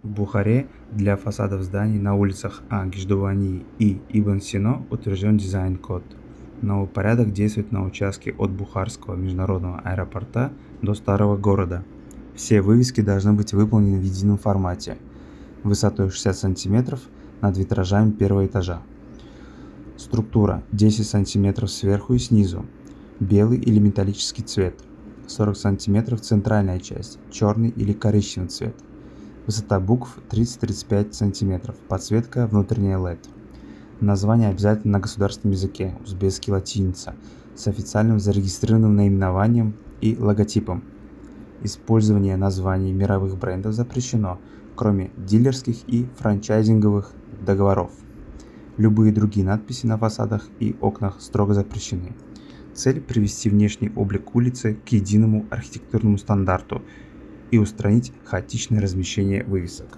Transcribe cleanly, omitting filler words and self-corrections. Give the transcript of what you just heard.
В Бухаре для фасадов зданий на улицах Гиждувани и Ибн Сино утвержден дизайн-код. Новый порядок действует на участке от Бухарского международного аэропорта до Старого города. Все вывески должны быть выполнены в едином формате, высотой 60 см над витражами первого этажа. Структура 10 см сверху и снизу, белый или металлический цвет, 40 см центральная часть, черный или коричневый цвет. Высота букв 30-35 см, подсветка внутренняя LED. Название обязательно на государственном языке, узбекский латиница, с официальным зарегистрированным наименованием и логотипом. Использование названий мировых брендов запрещено, кроме дилерских и франчайзинговых договоров. Любые другие надписи на фасадах и окнах строго запрещены. Цель – привести внешний облик улицы к единому архитектурному стандарту и устранить хаотичное размещение вывесок.